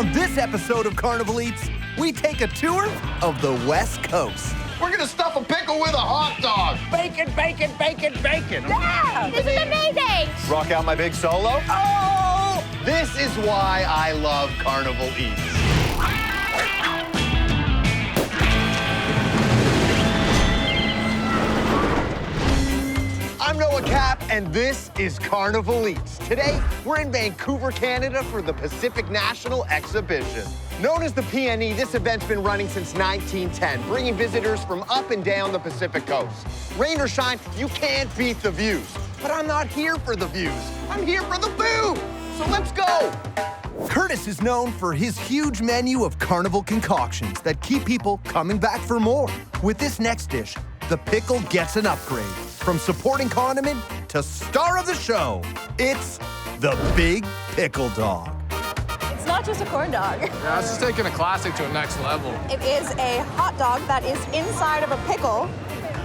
On this episode of Carnival Eats, we take a tour of the West Coast. We're gonna stuff a pickle with a hot dog. Bacon, bacon, bacon, bacon. Yeah, this is amazing. Rock out my big solo? Oh! This is why I love Carnival Eats. I'm Noah Cap, and this is Carnival Eats. Today, we're in Vancouver, Canada for the Pacific National Exhibition. Known as the PNE, this event's been running since 1910, bringing visitors from up and down the Pacific coast. Rain or shine, you can't beat the views. But I'm not here for the views. I'm here for the food. So let's go. Curtis is known for his huge menu of carnival concoctions that keep people coming back for more. With this next dish, the pickle gets an upgrade. From supporting condiment to star of the show, it's the Big Pickle Dog. It's not just a corn dog. Yeah, this is taking a classic to a next level. It is a hot dog that is inside of a pickle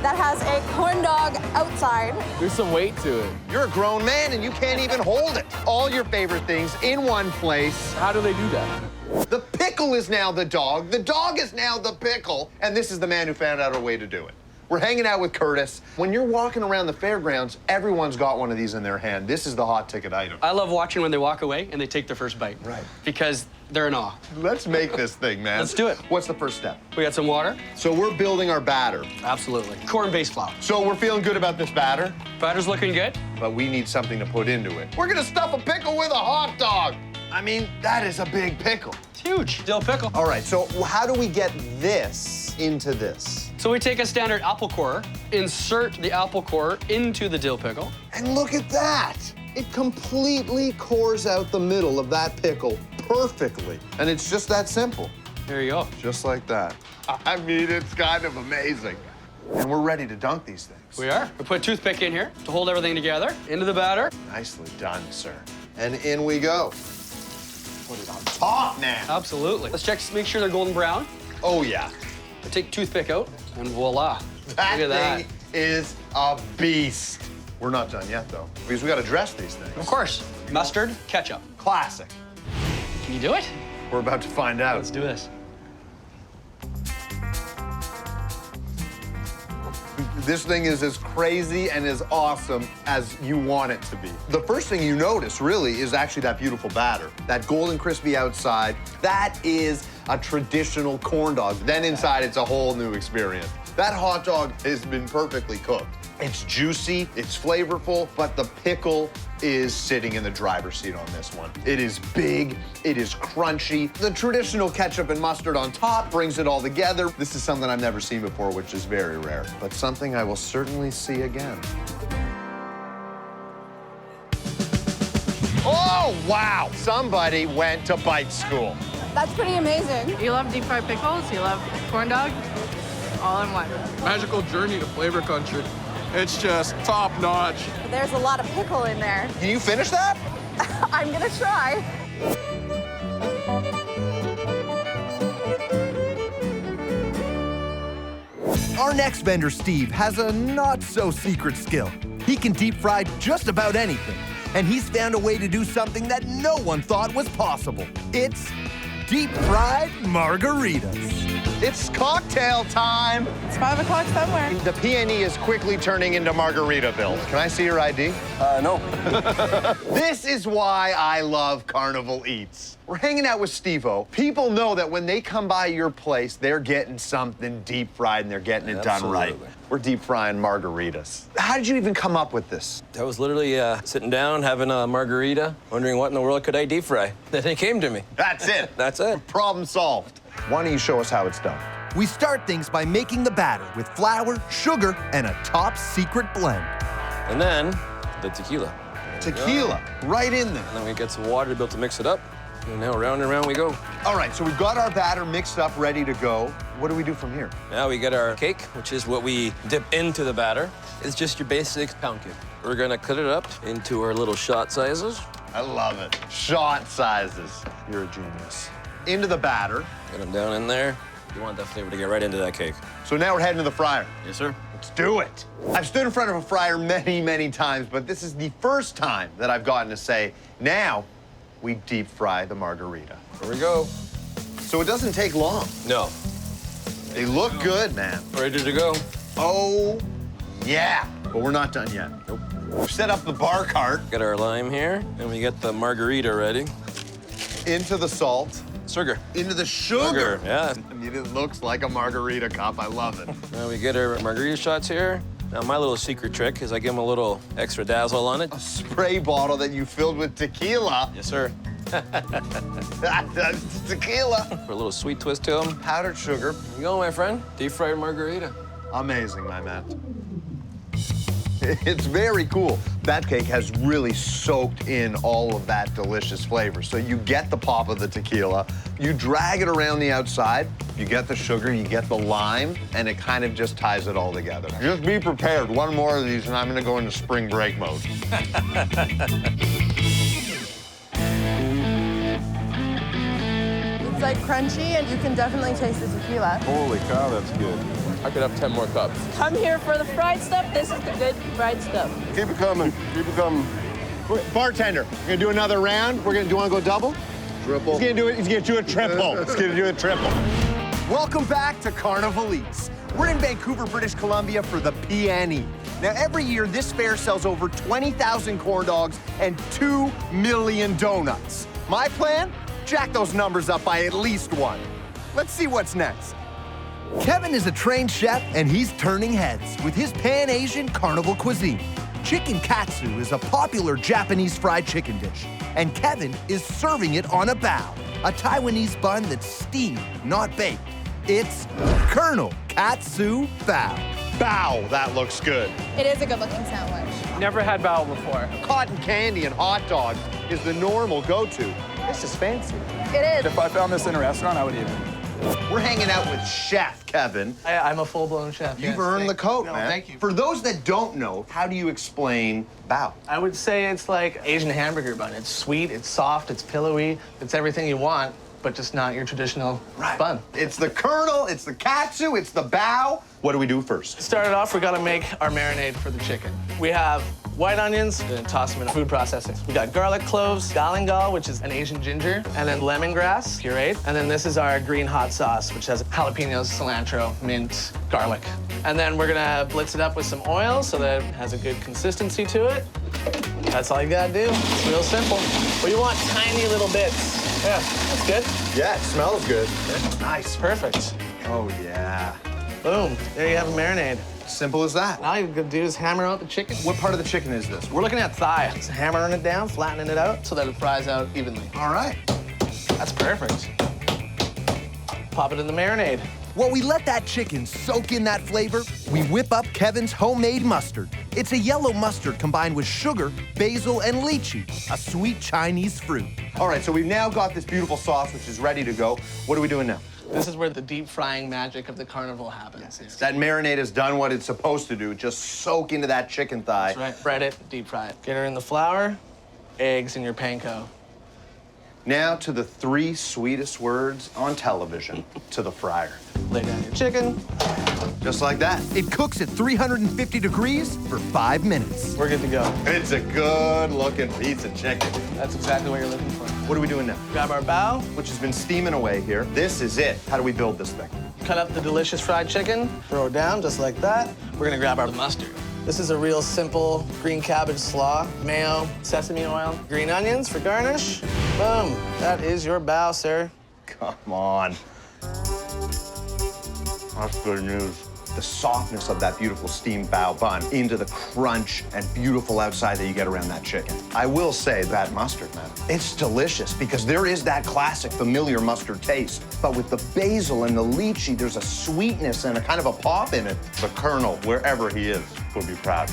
that has a corn dog outside. There's some weight to it. You're a grown man and you can't even hold it. All your favorite things in one place. How do they do that? The pickle is now the dog is now the pickle, and this is the man who found out a way to do it. We're hanging out with Curtis. When you're walking around the fairgrounds, everyone's got one of these in their hand. This is the hot ticket item. I love watching when they walk away and they take their first bite. Right. Because they're in awe. Let's make this thing, man. Let's do it. What's the first step? We got some water. So we're building our batter. Absolutely. Corn-based flour. So we're feeling good about this batter, Batter's looking good. but we need something to put into it. We're gonna stuff a pickle with a hot dog. I mean, that is a big pickle. It's huge. Dill pickle. All right, so how do we get this into this? So we take a standard apple core, insert the apple core into the dill pickle. And look at that. It completely cores out the middle of that pickle perfectly. And it's just that simple. There you go. Just like that. I mean, it's kind of amazing. And we're ready to dunk these things. We are. We put a toothpick in here to hold everything together. Into the batter. Nicely done, sir. And in we go. Put it on top now. Absolutely. Let's check, make sure they're golden brown. Oh, yeah. I take toothpick out, and voila. That Look at thing is a beast. We're not done yet, though, because we got to dress these things. Of course. Mustard, ketchup. Classic. Can you do it? We're about to find out. Let's do this. This thing is as crazy and as awesome as you want it to be. The first thing you notice, really, is actually that beautiful batter. That golden crispy outside, that is a traditional corn dog. Then inside, it's a whole new experience. That hot dog has been perfectly cooked. It's juicy, it's flavorful, but the pickle is sitting in the driver's seat on this one. It is big, it is crunchy. The traditional ketchup and mustard on top brings it all together. This is something I've never seen before, which is very rare, but something I will certainly see again. Oh, wow! Somebody went to bite school. That's pretty amazing. You love deep fried pickles, you love corn dog, all in one. Magical journey to flavor country. It's just top notch. There's a lot of pickle in there. Can you finish that? I'm gonna try. Our next vendor, Steve, has a not-so-secret skill. He can deep fry just about anything, and he's found a way to do something that no one thought was possible. It's deep-fried margaritas. It's cocktail time. It's 5 o'clock somewhere. The PNE is quickly turning into Margaritaville. Can I see your ID? No. This is why I love Carnival Eats. We're hanging out with Steve-O. People know that when they come by your place, they're getting something deep fried and they're getting it done right. We're deep frying margaritas. How did you even come up with this? I was literally sitting down, having a margarita, wondering what in the world could I deep fry. Then it came to me. That's it. That's it. Problem solved. Why don't you show us how it's done? We start things by making the batter with flour, sugar, and a top-secret blend. And then the tequila. Tequila, right in there. And then we get some water to be able to mix it up. And now round and round we go. All right, so we've got our batter mixed up, ready to go. What do we do from here? Now we get our cake, which is what we dip into the batter. It's just your basic pound cake. We're gonna cut it up into our little shot sizes. I love it. Shot sizes. You're a genius. Into the batter. Get them down in there. You want that flavor to get right into that cake. So now we're heading to the fryer. Yes, sir. Let's do it. I've stood in front of a fryer many, many times, but this is the first time that I've gotten to say, now we deep fry the margarita. Here we go. So it doesn't take long. No. They look good, man. Ready to go. Oh, yeah. But we're not done yet. Nope. We've set up the bar cart. Got our lime here, and we get the margarita ready. Into the salt. Sugar. Into the sugar. Yeah. I mean, it looks like a margarita cup. I love it. Now we get our margarita shots here. Now my little secret trick is I give them a little extra dazzle on it. A spray bottle that you filled with tequila. Yes, sir. That's tequila. For a little sweet twist to them. Powdered sugar. Here you go, my friend. Deep fried margarita. Amazing, my man. It's very cool. That cake has really soaked in all of that delicious flavor. So you get the pop of the tequila, you drag it around the outside, you get the sugar, you get the lime, and it kind of just ties it all together. Just be prepared. One more of these, and I'm gonna go into spring break mode. It's like crunchy, and you can definitely taste the tequila. Holy cow, that's good. I could have 10 more cups. Come here for the fried stuff. This is the good fried stuff. Keep it coming. Keep it coming. Bartender, we're gonna do another round. Do you wanna go double? Triple. He's gonna do it, he's gonna do a triple. He's gonna do a triple. Welcome back to Carnival Eats. We're in Vancouver, British Columbia for the PNE. Now, every year, this fair sells over 20,000 corn dogs and 2 million donuts. My plan? Jack those numbers up by at least one. Let's see what's next. Kevin is a trained chef, and he's turning heads with his Pan-Asian carnival cuisine. Chicken Katsu is a popular Japanese fried chicken dish, and Kevin is serving it on a bao, a Taiwanese bun that's steamed, not baked. It's Colonel Katsu Bao. Bow, that looks good. It is a good-looking sandwich. Never had bao before. Cotton candy and hot dogs is the normal go-to. This is fancy. It is. If I found this in a restaurant, I would eat it. We're hanging out with Chef Kevin. I'm a full-blown chef. You've yes. earned the coat, No, man. thank you. For those that don't know, how do you explain bao? I would say it's like Asian hamburger bun. It's sweet, it's soft, it's pillowy, it's everything you want, but just not your traditional bun. It's the Colonel, it's the Katsu, it's the bao. What do we do first? Started off, we gotta make our marinade for the chicken. We have white onions, and toss them in food processing. We got garlic cloves, galangal, which is an Asian ginger, and then lemongrass, pureed. And then this is our green hot sauce, which has jalapenos, cilantro, mint, garlic. And then we're gonna blitz it up with some oil so that it has a good consistency to it. That's all you gotta do. It's real simple. But you want tiny little bits. Yeah, that's good. Yeah, it smells good. Nice, perfect. Oh, yeah. Boom, there you have a marinade. Simple as that. All you gotta do is hammer out the chicken. What part of the chicken is this? We're looking at thigh. Just hammering it down, flattening it out so that it fries out evenly. All right. That's perfect. Pop it in the marinade. While we let that chicken soak in that flavor, we whip up Kevin's homemade mustard. It's a yellow mustard combined with sugar, basil, and lychee, a sweet Chinese fruit. All right, so we've now got this beautiful sauce, which is ready to go. What are we doing now? This is where the deep frying magic of the carnival happens. That marinade has done what it's supposed to do, just soak into that chicken thigh. That's right. Bread it, deep fry it. Get her in the flour, eggs in your panko. Now to the 3 sweetest words on television, to the fryer. Lay down your chicken. Just like that. It cooks at 350 degrees for 5 minutes. We're good to go. It's a good-looking piece of chicken. That's exactly what you're looking for. What are we doing now? Grab our bao, Which has been steaming away here. This is it. How do we build this thing? cut up the delicious fried chicken, throw it down just like that. We're gonna grab our mustard. This is a real simple green cabbage slaw, mayo, sesame oil, green onions for garnish. Boom, that is your bao, sir. Come on. That's good news. The softness of that beautiful steamed bao bun into the crunch and beautiful outside that you get around that chicken. I will say that mustard, man, it's delicious because there is that classic familiar mustard taste. But with the basil and the lychee, there's a sweetness and a kind of a pop in it. The Colonel, wherever he is, will be proud.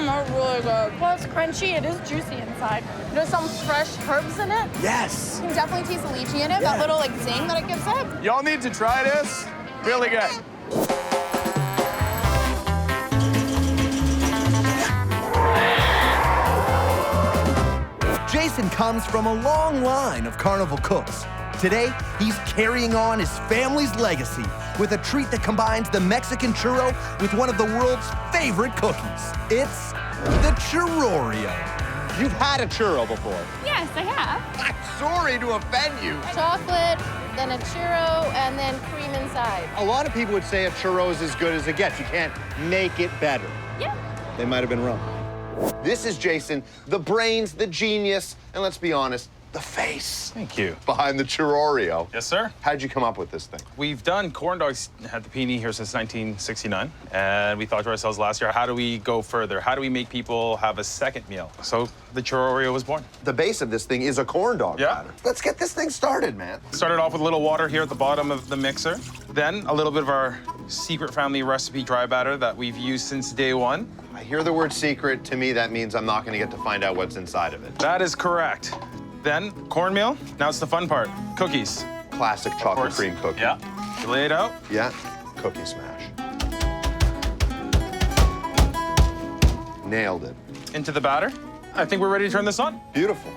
That's really good. Well, it's crunchy. It is juicy inside. There's some fresh herbs in it. Yes. You can definitely taste the lychee in it, that little like zing that it gives it. Y'all need to try this. Really good. Jason comes from a long line of carnival cooks. Today, he's carrying on his family's legacy with a treat that combines the Mexican churro with one of the world's favorite cookies. It's the Chorio. You've had a churro before. Yes, I have. I'm sorry to offend you. Chocolate, then a churro, and then cream inside. A lot of people would say a churro is as good as it gets. You can't make it better. Yeah. They might have been wrong. This is Jason, the brains, the genius, and let's be honest, the face. Thank you. Behind the Chorio. Yes, sir. How'd you come up with this thing? We've done corn dogs at the PNE here since 1969, and we thought to ourselves last year, how do we go further? How do we make people have a second meal? So the Chorio was born. The base of this thing is a corn dog batter. Let's get this thing started, man. Started off with a little water here at the bottom of the mixer. Then a little bit of our secret family recipe dry batter that we've used since day one. I hear the word secret. To me, that means I'm not gonna get to find out what's inside of it. That is correct. Then cornmeal. Now it's the fun part. Cookies. Classic chocolate cream cookie. Yeah. You lay it out. Yeah, cookie smash. Nailed it. Into the batter. I think we're ready to turn this on. Beautiful.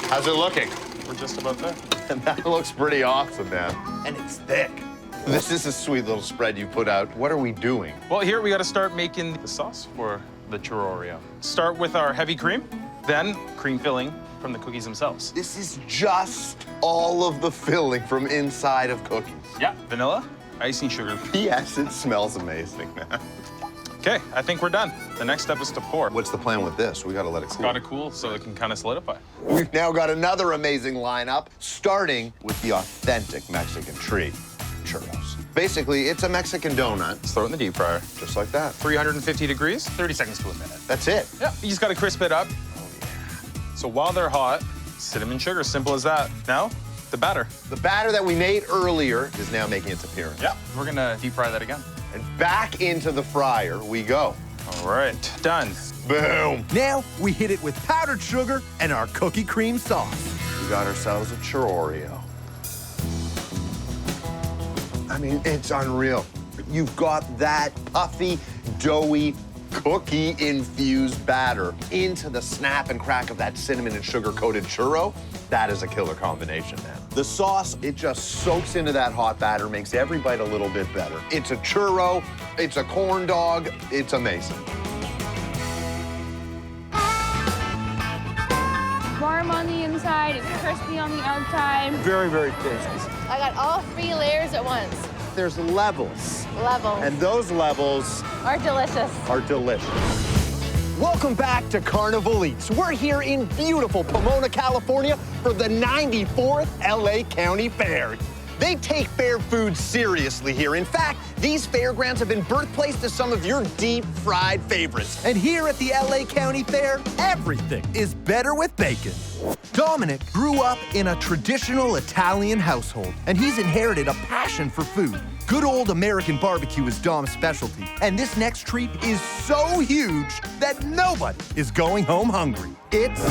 How's it looking? We're just about there. And that looks pretty awesome, man. And it's thick. This is a sweet little spread you put out. What are we doing? Well, here we got to start making the sauce for the Chorio. Start with our heavy cream, then cream filling from the cookies themselves. This is just all of the filling from inside of cookies. Yeah, vanilla, icing sugar. Yes, it smells amazing, man. Okay, I think we're done. The next step is to pour. What's the plan with this? We gotta let it cool. Got to cool so it can kind of solidify. We've now got another amazing lineup, starting with the authentic Mexican treat, churros. Basically, it's a Mexican donut. Let's throw it in the deep fryer. Just like that. 350 degrees, 30 seconds to a minute. That's it. Yeah, you just got to crisp it up. Oh, yeah. So while they're hot, cinnamon sugar, simple as that. Now, the batter. The batter that we made earlier is now making its appearance. Yeah, we're going to deep fry that again. And back into the fryer we go. All right, done. Boom. Now we hit it with powdered sugar and our cookie cream sauce. We got ourselves a Chorio. I mean, it's unreal. You've got that puffy, doughy, cookie-infused batter into the snap and crack of that cinnamon and sugar-coated churro. That is a killer combination, man. The sauce, it just soaks into that hot batter, makes every bite a little bit better. It's a churro, it's a corn dog, it's amazing. Warm on the inside, it's crispy on the outside. Very, very tasty. I got all 3 layers at once. There's levels, Levels and those levels are delicious. are delicious. Welcome back to Carnival Eats. We're here in beautiful Pomona, California for the 94th LA County Fair. They take fair food seriously here. In fact, these fairgrounds have been birthplace to some of your deep-fried favorites. And here at the LA County Fair, everything is better with bacon. Dominic grew up in a traditional Italian household, and he's inherited a passion for food. Good old American barbecue is Dom's specialty, and this next treat is so huge that nobody is going home hungry. It's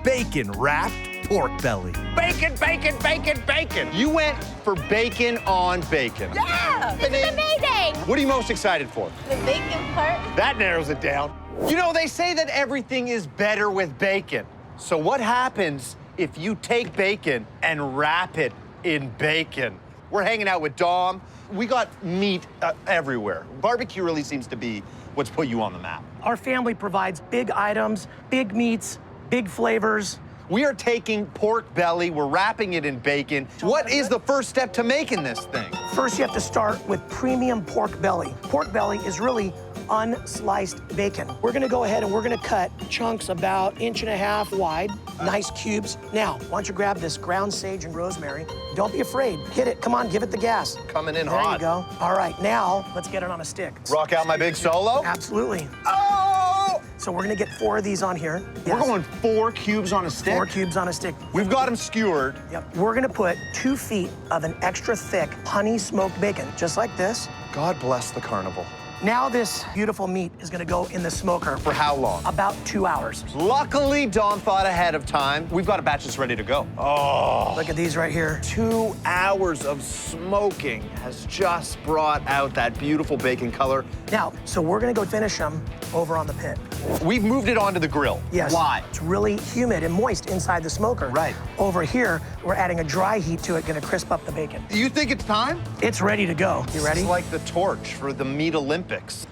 bacon-wrapped pork belly. Bacon, bacon, bacon, bacon. You went for bacon on bacon. Yeah, this is amazing. What are you most excited for? The bacon part. That narrows it down. You know, they say that everything is better with bacon. So what happens if you take bacon and wrap it in bacon? We're hanging out with Dom. We got meat everywhere. Barbecue really seems to be what's put you on the map. Our family provides big items, big meats, big flavors. We are taking pork belly, we're wrapping it in bacon. What is the first step to making this thing? First, you have to start with premium pork belly. Pork belly is really unsliced bacon. We're gonna go ahead and we're gonna cut chunks about 1.5 inches wide, nice cubes. Now, why don't you grab this ground sage and rosemary. Don't be afraid, hit it, come on, give it the gas. Coming in there hot. There you go. All right, now, let's get it on a stick. Rock out my big solo? Absolutely. Oh! So we're gonna get 4 of these on here. We're going 4 cubes on a stick? 4 cubes on a stick. We've got them skewered. Yep. We're gonna put 2 feet of an extra thick honey smoked bacon, just like this. God bless the carnival. Now this beautiful meat is gonna go in the smoker. For how long? About 2 hours. Luckily, Dom thought ahead of time. We've got a batch that's ready to go. Oh. Look at these right here. 2 hours of smoking has just brought out that beautiful bacon color. Now, so we're gonna go finish them over on the pit. We've moved it onto the grill. Yes. Why? It's really humid and moist inside the smoker. Right. Over here, we're adding a dry heat to it, gonna crisp up the bacon. You think it's time? It's ready to go. You ready? It's like the torch for the Meat Olympics.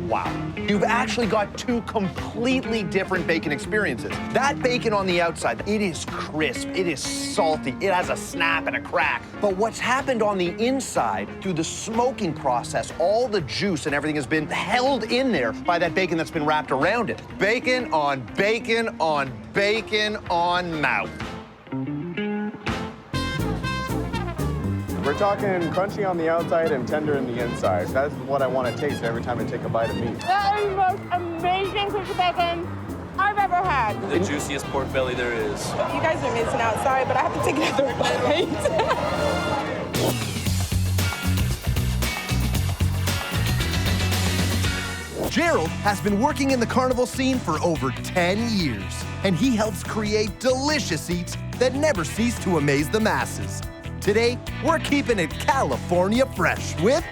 Wow. You've actually got two completely different bacon experiences. That bacon on the outside, it is crisp, it is salty, it has a snap and a crack. But what's happened on the inside through the smoking process, all the juice and everything has been held in there by that bacon that's been wrapped around it. Bacon on bacon on bacon on mouth. We're talking crunchy on the outside and tender in the inside. That's what I want to taste every time I take a bite of meat. That is the most amazing piece of bacon I've ever had. The juiciest pork belly there is. You guys are missing out. Sorry, but I have to take another bite. Gerald has been working in the carnival scene for over 10 years, and he helps create delicious eats that never cease to amaze the masses. Today, we're keeping it California fresh with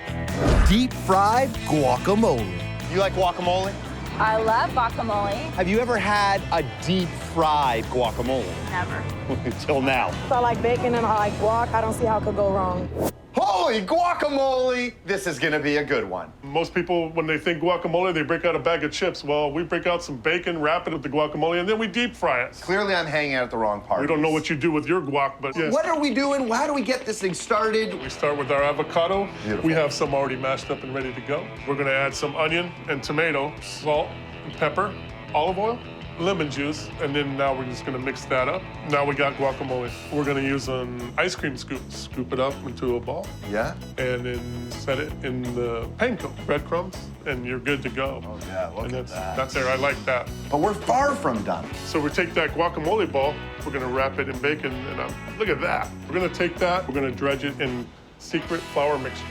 deep-fried guacamole. You like guacamole? I love guacamole. Have you ever had a deep-fried guacamole? Never. Until now. So I like bacon and I like guac. I don't see how it could go wrong. Holy guacamole! This is gonna be a good one. Most people, when they think guacamole, they break out a bag of chips. Well, we break out some bacon, wrap it with the guacamole, and then we deep fry it. Clearly, I'm hanging out at the wrong part. We don't know what you do with your guac, but yes. What are we doing? How do we get this thing started? We start with our avocado. Beautiful. We have some already mashed up and ready to go. We're gonna add some onion and tomato, salt and pepper, olive oil, lemon juice, and then now we're just gonna mix that up. Now we got guacamole. We're gonna use an ice cream scoop. Scoop it up into a ball. Yeah? And then set it in the panko, breadcrumbs, and you're good to go. Oh yeah, look at that. That's there, I like that. But we're far from done. So we take that guacamole ball, we're gonna wrap it in bacon, and look at that. We're gonna take that, we're gonna dredge it in secret flour mixture.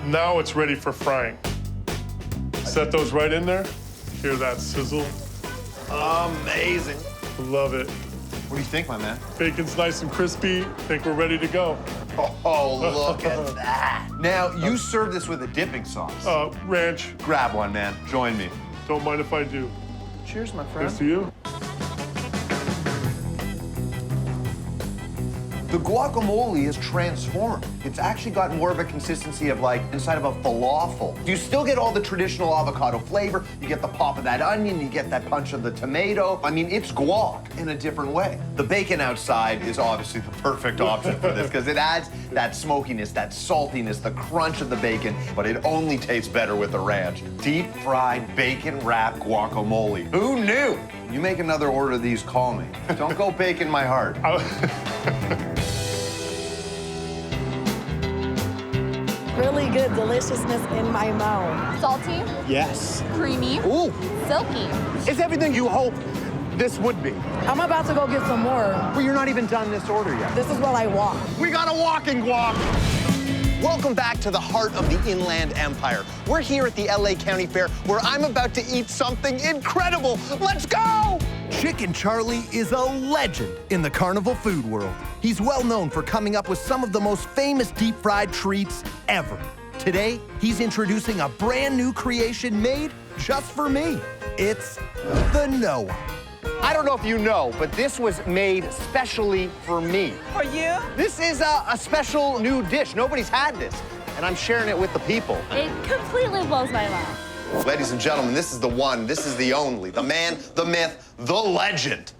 Now it's ready for frying. Set those right in there. Hear that sizzle? Amazing. Love it. What do you think, my man? Bacon's nice and crispy. Think we're ready to go. Oh, look at that. Now, you serve this with a dipping sauce. Ranch. Grab one, man. Join me. Don't mind if I do. Cheers, my friend. Cheers to you. The guacamole is transformed. It's actually got more of a consistency of like inside of a falafel. You still get all the traditional avocado flavor. You get the pop of that onion. You get that punch of the tomato. I mean, it's guac in a different way. The bacon outside is obviously the perfect option for this because it adds that smokiness, that saltiness, the crunch of the bacon, but it only tastes better with the ranch. Deep fried bacon wrapped guacamole. Who knew? You make another order of these, call me. Don't go bacon my heart. Really good deliciousness in my mouth. Salty, Yes. creamy, Ooh, silky. it's everything you hope this would be. I'm about to go get some more. Well, you're not even done this order yet. This is what I want. We got a walking guac. Welcome back to the heart of the Inland Empire. We're here at the LA County Fair where I'm about to eat something incredible. Let's go! Chicken Charlie is a legend in the carnival food world. He's well known for coming up with some of the most famous deep-fried treats ever. Today, he's introducing a brand new creation made just for me. It's the Noah. I don't know if you know, but this was made specially for me. For you? This is a special new dish. Nobody's had this, and I'm sharing it with the people. It completely blows my mind. Ladies and gentlemen, this is the one, this is the only, the man, the myth, the legend.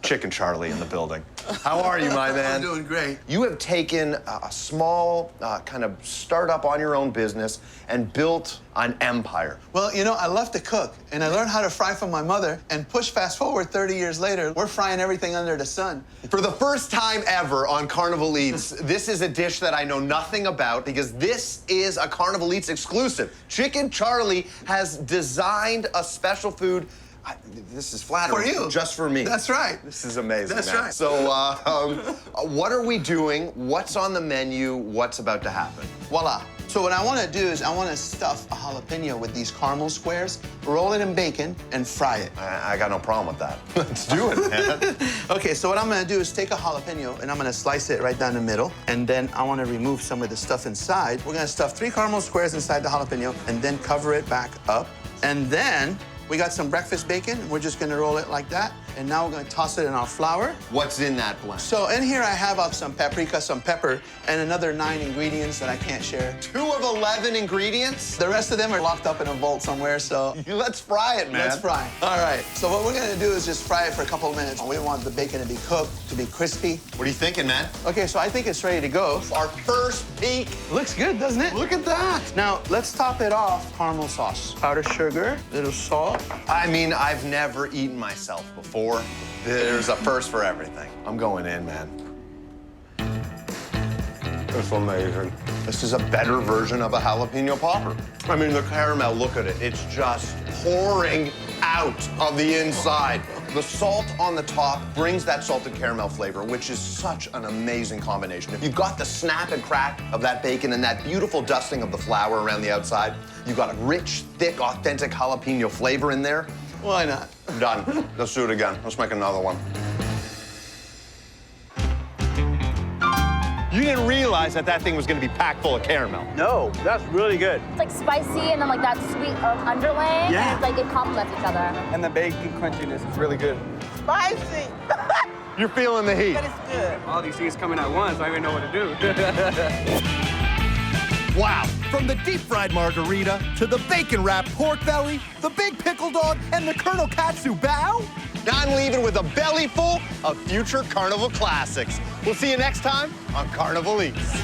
Chicken Charlie in the building. How are you, my man? I'm doing great. You have taken a small kind of startup on your own business and built an empire. Well, you know, I left to cook, and I learned how to fry from my mother, and push fast forward 30 years later, we're frying everything under the sun. For the first time ever on Carnival Eats, this is a dish that I know nothing about because this is a Carnival Eats exclusive. Chicken Charlie has designed a special food. This is flattering. For you. Just for me. That's right. This is amazing, That's man. right. So, what are we doing? What's on the menu? What's about to happen? Voila. So what I want to do is I want to stuff a jalapeno with these caramel squares, roll it in bacon, and fry it. I got no problem with that. Let's do it, man. Okay, so what I'm going to do is take a jalapeno, and I'm going to slice it right down the middle, and then I want to remove some of the stuff inside. We're going to stuff 3 caramel squares inside the jalapeno, and then cover it back up. And then We got some breakfast bacon. We're just gonna roll it like that. And now we're gonna toss it in our flour. What's in that blend? So in here I have some paprika, some pepper, and another 9 ingredients that I can't share. 2 of 11 ingredients? The rest of them are locked up in a vault somewhere, so. Let's fry it, man. Let's fry. All right, so what we're gonna do is just fry it for a couple of minutes. We want the bacon to be cooked, to be crispy. What are you thinking, man? Okay, so I think it's ready to go. Our first peek. Looks good, doesn't it? Look at that. Now, let's top it off caramel sauce. Powdered sugar, little salt. I mean, I've never eaten myself before. There's a first for everything. I'm going in, man. It's amazing. This is a better version of a jalapeno popper. I mean, the caramel, look at it. It's just pouring out of the inside. The salt on the top brings that salted caramel flavor, which is such an amazing combination. If you've got the snap and crack of that bacon and that beautiful dusting of the flour around the outside, you've got a rich, thick, authentic jalapeno flavor in there. Why not? Done. Let's do it again. Let's make another one. You didn't realize that thing was going to be packed full of caramel. No, that's really good. It's like spicy and then like that sweet underlaying. Yeah. And it's like it complements each other. And the bacon crunchiness is really good. Spicy. You're feeling the heat. But it's good. All these things coming at once, I don't even know what to do. Wow, from the deep-fried margarita to the bacon-wrapped pork belly, the big pickle dog, and the Colonel Katsu bao. I'm leaving with a belly full of future Carnival classics. We'll see you next time on Carnival Eats.